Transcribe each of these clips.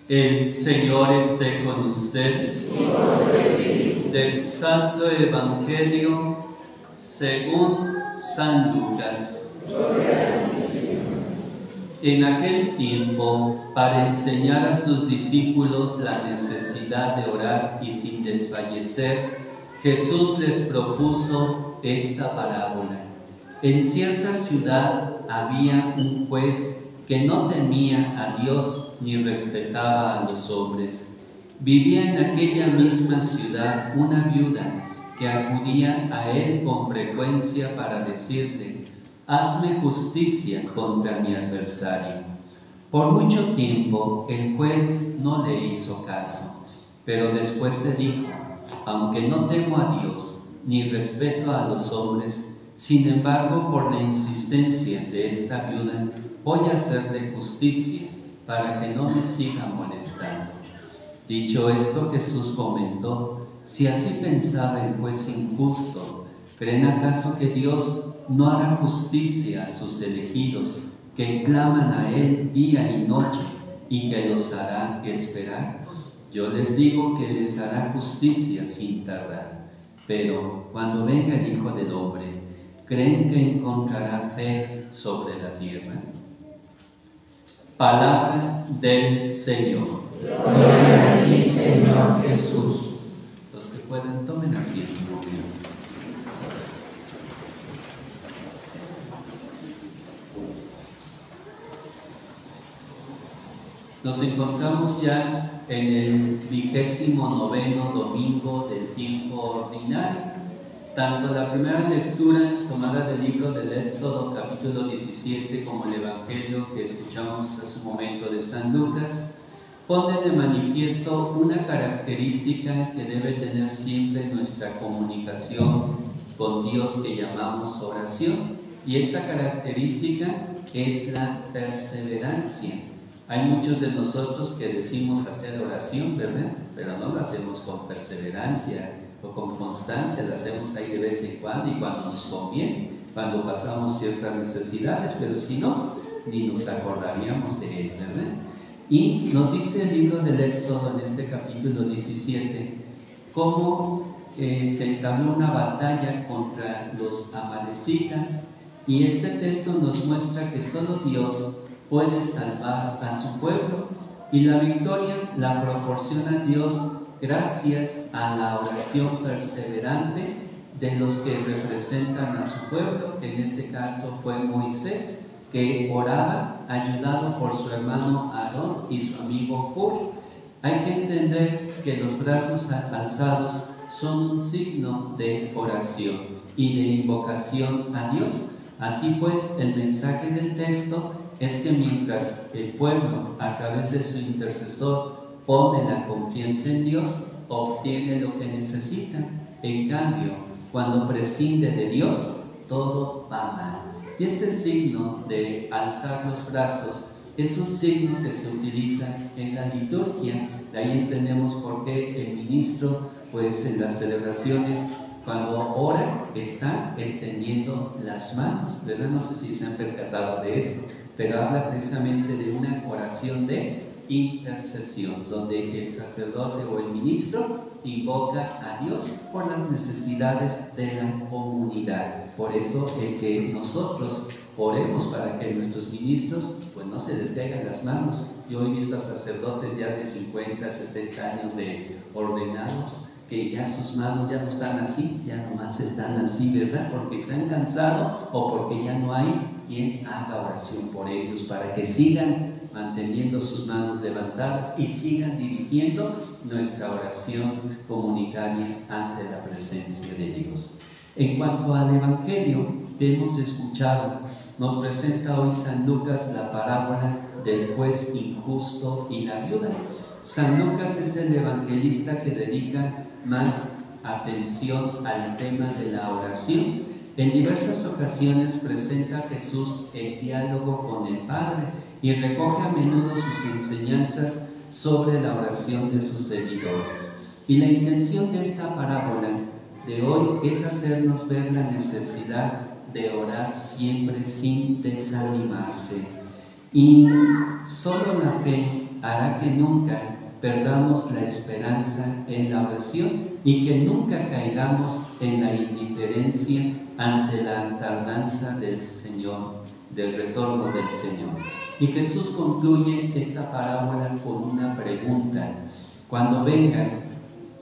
El Señor esté con ustedes. Del Santo Evangelio según San Lucas. En aquel tiempo, para enseñar a sus discípulos la necesidad de orar y sin desfallecer, Jesús les propuso esta parábola. En cierta ciudad había un juez que no temía a Dios ni respetaba a los hombres. Vivía en aquella misma ciudad una viuda que acudía a él con frecuencia para decirle: «Hazme justicia contra mi adversario». Por mucho tiempo el juez no le hizo caso, pero después se dijo: «Aunque no temo a Dios ni respeto a los hombres, sin embargo, por la insistencia de esta viuda, voy a hacerle justicia para que no me siga molestando». Dicho esto, Jesús comentó: «Si así pensaba el juez injusto, ¿creen acaso que Dios no hará justicia a sus elegidos, que claman a Él día y noche, y que los hará esperar? Yo les digo que les hará justicia sin tardar. Pero cuando venga el Hijo del Hombre, ¿creen que encontrará fe sobre la tierra?». Palabra del Señor. Gloria a ti, Señor Jesús. Los que puedan, tomen asiento. Nos encontramos ya en el 29º domingo del tiempo ordinario. Tanto la primera lectura tomada del libro del Éxodo, capítulo 17, como el Evangelio que escuchamos hace un momento de San Lucas, ponen de manifiesto una característica que debe tener siempre nuestra comunicación con Dios, que llamamos oración, y esta característica es la perseverancia. Hay muchos de nosotros que decimos hacer oración, ¿verdad? Pero no lo hacemos con perseverancia o con constancia, lo hacemos ahí de vez en cuando y cuando nos conviene, cuando pasamos ciertas necesidades, pero si no, ni nos acordaríamos de él, ¿verdad? Y nos dice el libro del Éxodo en este capítulo 17 cómo se entabló una batalla contra los amalecitas, y este texto nos muestra que solo Dios puede salvar a su pueblo, y la victoria la proporciona Dios gracias a la oración perseverante de los que representan a su pueblo. En este caso fue Moisés, que oraba ayudado por su hermano Aarón y su amigo Hur. Hay que entender que los brazos alzados son un signo de oración y de invocación a Dios. Así pues, el mensaje del texto es que mientras el pueblo, a través de su intercesor, pone la confianza en Dios, obtiene lo que necesita. En cambio, cuando prescinde de Dios, todo va mal. Y este signo de alzar los brazos es un signo que se utiliza en la liturgia. De ahí entendemos por qué el ministro, pues en las celebraciones, cuando ora, está extendiendo las manos, ¿verdad? No sé si se han percatado de eso, pero habla precisamente de una oración de intercesión, donde el sacerdote o el ministro invoca a Dios por las necesidades de la comunidad. Por eso que nosotros oremos para que nuestros ministros pues no se les caigan las manos. Yo he visto a sacerdotes ya de 50, 60 años de ordenados, que ya sus manos ya no están así, ya nomás están así, ¿verdad? Porque se han cansado o porque ya no hay quien haga oración por ellos, para que sigan manteniendo sus manos levantadas y sigan dirigiendo nuestra oración comunitaria ante la presencia de Dios. En cuanto al Evangelio que hemos escuchado, nos presenta hoy San Lucas la parábola del juez injusto y la viuda. San Lucas es el evangelista que dedica más atención al tema de la oración. En diversas ocasiones presenta a Jesús el diálogo con el Padre y recoge a menudo sus enseñanzas sobre la oración de sus seguidores. Y la intención de esta parábola de hoy es hacernos ver la necesidad de orar siempre sin desanimarse. Y solo la fe hará que nunca perdamos la esperanza en la oración y que nunca caigamos en la indiferencia ante la tardanza del Señor, del retorno del Señor. Y Jesús concluye esta parábola con una pregunta: cuando venga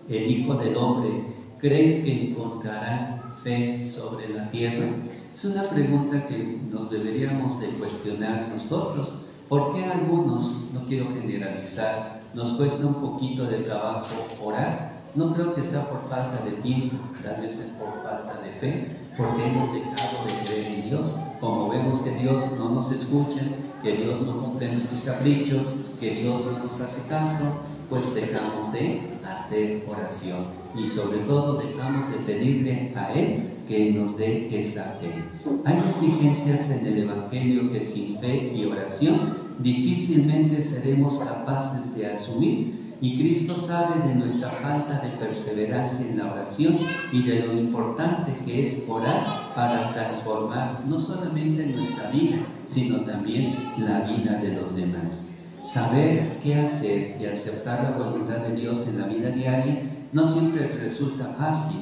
el Hijo del Hombre, ¿creen que encontrará fe sobre la tierra? Es una pregunta que nos deberíamos de cuestionar nosotros. ¿Por qué a algunos, no quiero generalizar, nos cuesta un poquito de trabajo orar? No creo que sea por falta de tiempo, tal vez es por falta de fe, porque hemos dejado de creer en Dios. Como vemos que Dios no nos escucha, que Dios no cumple nuestros caprichos, que Dios no nos hace caso, pues dejamos de hacer oración y sobre todo dejamos de pedirle a Él que nos dé esa fe. Hay exigencias en el Evangelio que sin fe y oración difícilmente seremos capaces de asumir, y Cristo sabe de nuestra falta de perseverancia en la oración y de lo importante que es orar para transformar no solamente nuestra vida, sino también la vida de los demás. Saber qué hacer y aceptar la voluntad de Dios en la vida diaria no siempre resulta fácil,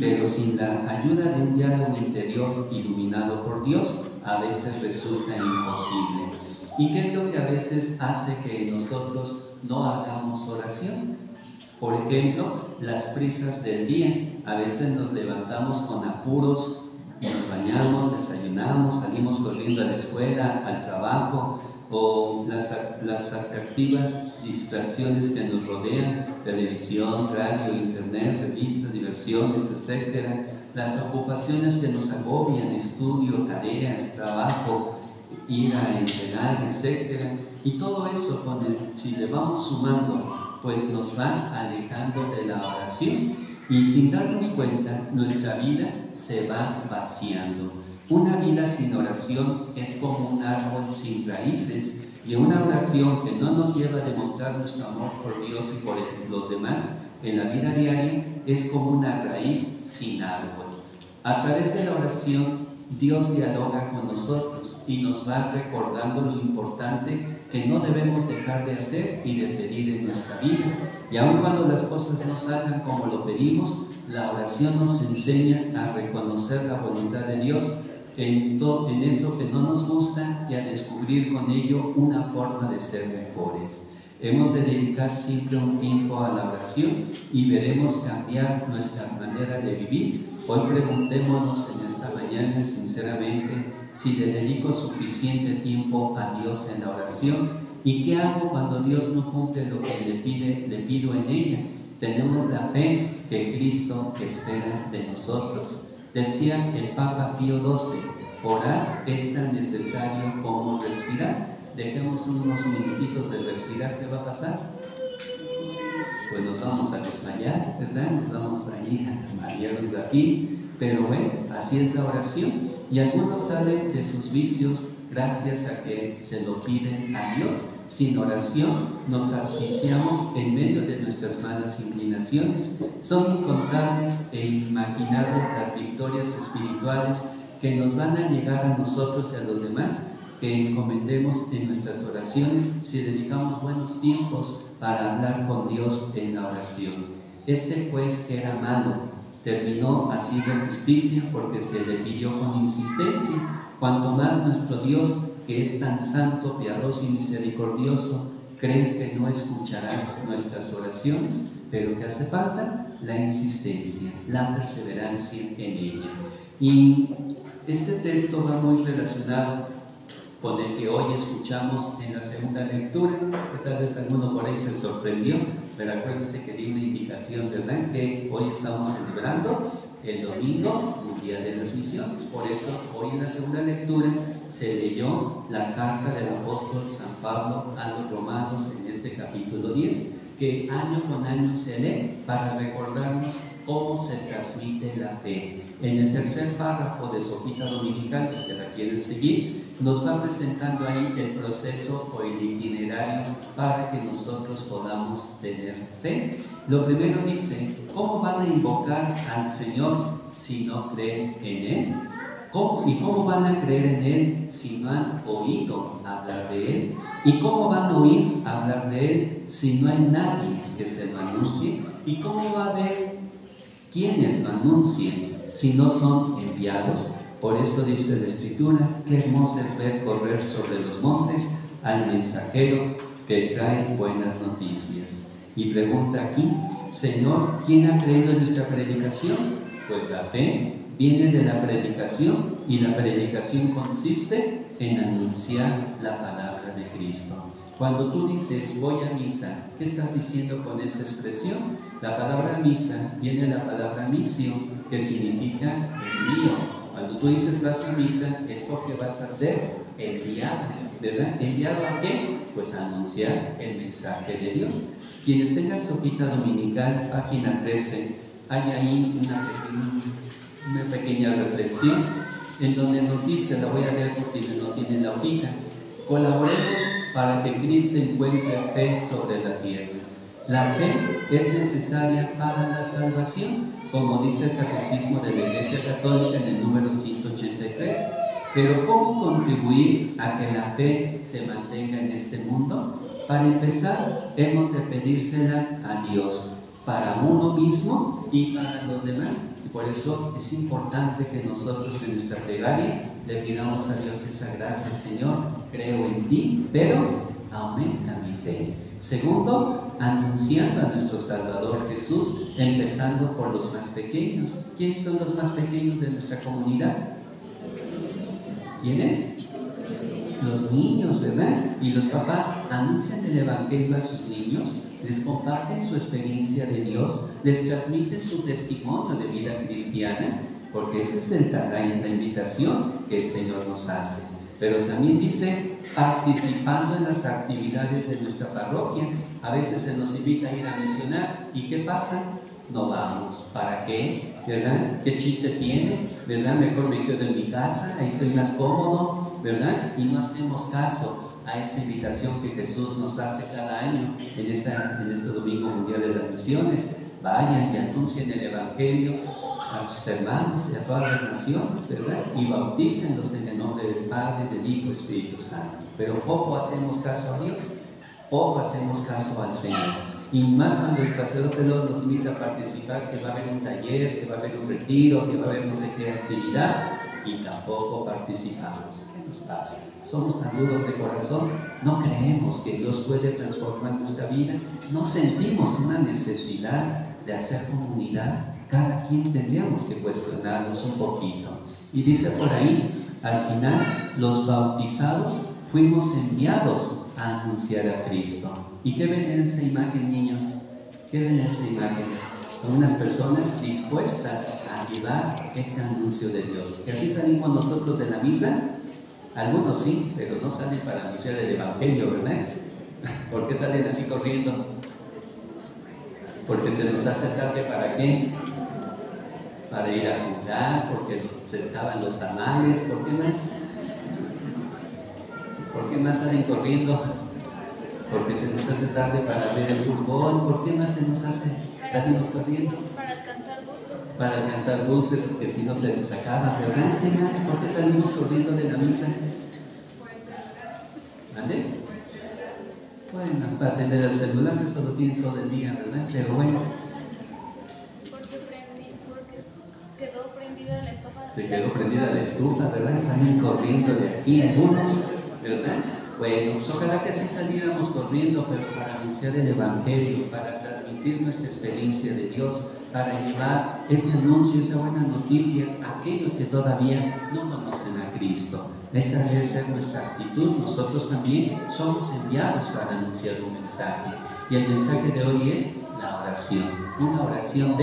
pero sin la ayuda de un diálogo interior iluminado por Dios, a veces resulta imposible. ¿Y qué es lo que a veces hace que nosotros no hagamos oración? Por ejemplo, las prisas del día. A veces nos levantamos con apuros, nos bañamos, desayunamos, salimos corriendo a la escuela, al trabajo, o las atractivas distracciones que nos rodean, televisión, radio, internet, revistas, diversiones, etc. Las ocupaciones que nos agobian, estudio, tareas, trabajo, ir a entrenar, etc. Y todo eso, si le vamos sumando, pues nos va alejando de la oración y sin darnos cuenta, nuestra vida se va vaciando. Una vida sin oración es como un árbol sin raíces, y una oración que no nos lleva a demostrar nuestro amor por Dios y por los demás en la vida diaria es como una raíz sin árbol. A través de la oración, Dios dialoga con nosotros y nos va recordando lo importante que no debemos dejar de hacer y de pedir en nuestra vida. Y aun cuando las cosas no salgan como lo pedimos, la oración nos enseña a reconocer la voluntad de Dios en eso que no nos gusta y a descubrir con ello una forma de ser mejores. Hemos de dedicar siempre un tiempo a la oración y veremos cambiar nuestra manera de vivir. Hoy preguntémonos en esta mañana sinceramente si le dedico suficiente tiempo a Dios en la oración y qué hago cuando Dios no cumple lo que le pido en ella. Tenemos la fe que Cristo espera de nosotros. Decía el Papa Pío XII, orar es tan necesario como respirar. Dejemos unos minutitos de respirar, ¿qué va a pasar? Pues nos vamos a desmayar, ¿verdad? Nos vamos a ir a marearnos de aquí. Pero bueno, así es la oración. Y algunos salen de sus vicios gracias a que se lo piden a Dios. Sin oración nos asfixiamos en medio de nuestras malas inclinaciones. Son incontables e inimaginables las victorias espirituales que nos van a llegar a nosotros y a los demás, que encomendemos en nuestras oraciones si dedicamos buenos tiempos para hablar con Dios en la oración. Este juez que era malo terminó haciendo justicia porque se le pidió con insistencia. Cuanto más nuestro Dios, que es tan santo, piadoso y misericordioso, cree que no escuchará nuestras oraciones, pero que hace falta la insistencia, la perseverancia en ella. Y este texto va muy relacionado con el que hoy escuchamos en la segunda lectura, que tal vez alguno por ahí se sorprendió, pero acuérdense que di una indicación, ¿verdad? Que hoy estamos celebrando el domingo Mundial de las Misiones. Por eso hoy en la segunda lectura se leyó la carta del apóstol San Pablo a los romanos en este capítulo 10, que año con año se lee para recordarnos cómo se transmite la fe. En el tercer párrafo de su hojita dominical, los que la quieren seguir, nos va presentando ahí el proceso o el itinerario para que nosotros podamos tener fe. Lo primero dice, ¿cómo van a invocar al Señor si no creen en Él? ¿Y cómo van a creer en Él si no han oído hablar de Él? ¿Y cómo van a oír hablar de Él si no hay nadie que se lo anuncie? ¿Y cómo va a haber quienes lo anuncien si no son enviados? Por eso dice la Escritura, qué hermoso es ver correr sobre los montes al mensajero que trae buenas noticias. Y pregunta aquí, Señor, ¿quién ha creído en nuestra predicación? Pues la fe viene de la predicación, y la predicación consiste en anunciar la palabra de Cristo. Cuando tú dices voy a misa, ¿qué estás diciendo con esa expresión? La palabra misa viene de la palabra misio, que significa envío. Cuando tú dices vas a misa es porque vas a ser enviado, ¿verdad? ¿Enviado a qué? Pues a anunciar el mensaje de Dios. Quienes tengan su hojita dominical, página 13, hay ahí una pequeña reflexión en donde nos dice, la voy a leer porque no tiene la hojita: colaboremos para que Cristo encuentre fe sobre la tierra. La fe es necesaria para la salvación, como dice el Catecismo de la Iglesia Católica en el número 183. Pero ¿cómo contribuir a que la fe se mantenga en este mundo? Para empezar, hemos de pedírsela a Dios, para uno mismo y para los demás. Y por eso es importante que nosotros en nuestra plegaria le pidamos a Dios esa gracia: Señor, creo en ti, pero aumenta mi fe. Segundo, anunciando a nuestro Salvador Jesús, empezando por los más pequeños. ¿Quiénes son los más pequeños de nuestra comunidad? ¿Quiénes? Los niños, ¿verdad? Y los papás anuncian el Evangelio a sus niños, les comparten su experiencia de Dios, les transmiten su testimonio de vida cristiana, porque esa es la invitación que el Señor nos hace. Pero también dice, participando en las actividades de nuestra parroquia. A veces se nos invita a ir a misionar, ¿y qué pasa? No vamos. ¿Para qué? ¿Verdad? ¿Qué chiste tiene? ¿Verdad? Mejor me quedo en mi casa, ahí estoy más cómodo, ¿verdad? Y no hacemos caso a esa invitación que Jesús nos hace cada año en este Domingo Mundial de las Misiones. Vayan y anuncien el Evangelio a sus hermanos y a todas las naciones, ¿verdad? Y bautícenlos en el nombre del Padre, del Hijo y Espíritu Santo. Pero poco hacemos caso a Dios, poco hacemos caso al Señor. Y más cuando el sacerdote nos invita a participar, que va a haber un taller, que va a haber un retiro, que va a haber no sé qué actividad, y tampoco participamos. ¿Qué nos pasa? Somos tan duros de corazón, no creemos que Dios puede transformar nuestra vida, no sentimos una necesidad de hacer comunidad. Cada quien tendríamos que cuestionarnos un poquito. Y dice por ahí, al final, los bautizados fuimos enviados a anunciar a Cristo. ¿Y qué ven en esa imagen, niños? ¿Qué ven en esa imagen? Unas personas dispuestas a llevar ese anuncio de Dios. Que así salimos nosotros de la misa. Algunos sí, pero no salen para anunciar el Evangelio, ¿verdad? ¿Por qué salen así corriendo? Porque se nos hace tarde. ¿Para qué? Para ir a jugar, porque se acaban los tamales. ¿Por qué más? ¿Por qué más salen corriendo? Porque se nos hace tarde para ver el fútbol. ¿Por qué más se nos hace? Salimos corriendo. Para alcanzar dulces. Para alcanzar dulces, que si no se nos acaba, ¿verdad? ¿Qué más? ¿Por qué salimos corriendo de la misa? ¿Mande? Bueno, para atender el celular, eso lo tienen todo el día, ¿verdad? Pero bueno. Porque quedó prendida la estufa. Se quedó prendida la estufa, ¿verdad? Salen corriendo de aquí algunos, ¿verdad? Bueno, pues ojalá que así saliéramos corriendo, pero para anunciar el Evangelio, para transmitir nuestra experiencia de Dios, para llevar ese anuncio, esa buena noticia a aquellos que todavía no conocen a Cristo. Esa debe ser nuestra actitud. Nosotros también somos enviados para anunciar un mensaje. Y el mensaje de hoy es la oración. Una oración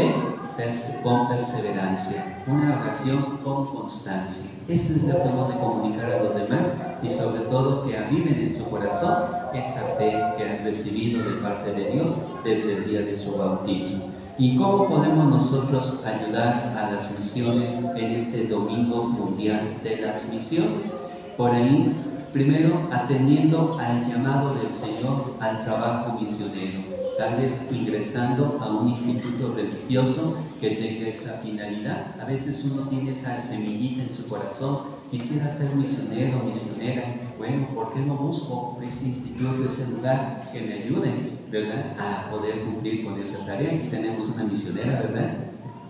con perseverancia, una oración con constancia. Eso es lo que hemos de comunicar a los demás, y sobre todo que aviven en su corazón esa fe que han recibido de parte de Dios desde el día de su bautismo. ¿Y cómo podemos nosotros ayudar a las misiones en este Domingo Mundial de las Misiones? Por ahí, Primero, atendiendo al llamado del Señor al trabajo misionero, tal vez ingresando a un instituto religioso que tenga esa finalidad. A veces uno tiene esa semillita en su corazón, quisiera ser misionero o misionera. Bueno, ¿por qué no busco ese instituto, ese lugar que me ayude, ¿verdad?, a poder cumplir con esa tarea? Aquí tenemos una misionera, ¿verdad?,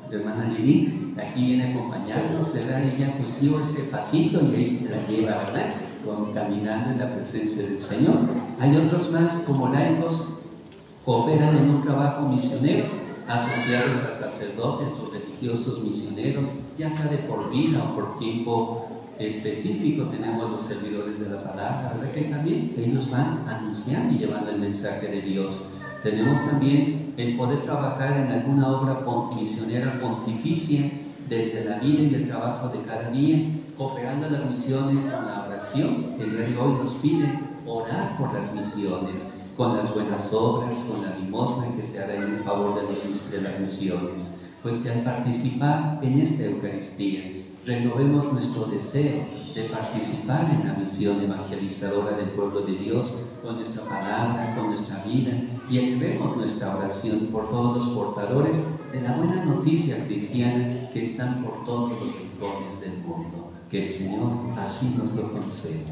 la hermana Lili, aquí viene a acompañarnos, ¿verdad? Ella pues dio ese pasito y ahí la lleva, ¿verdad?, caminando en la presencia del Señor. Hay otros más como laicos, cooperan en un trabajo misionero, asociados a sacerdotes o religiosos misioneros, ya sea de por vida o por tiempo específico. Tenemos los servidores de la palabra, ¿verdad?, que también ellos van anunciando y llevando el mensaje de Dios. Tenemos también el poder trabajar en alguna obra misionera pontificia desde la vida y el trabajo de cada día, cooperando en las misiones con la oración. El día de hoy nos pide orar por las misiones, con las buenas obras, con la limosna que se hará en favor de las misiones. Pues que al participar en esta Eucaristía, renovemos nuestro deseo de participar en la misión evangelizadora del pueblo de Dios, con nuestra palabra, con nuestra vida, y elevemos nuestra oración por todos los portadores de la buena noticia cristiana que están por todos los rincones del mundo. Que el Señor así nos lo conceda.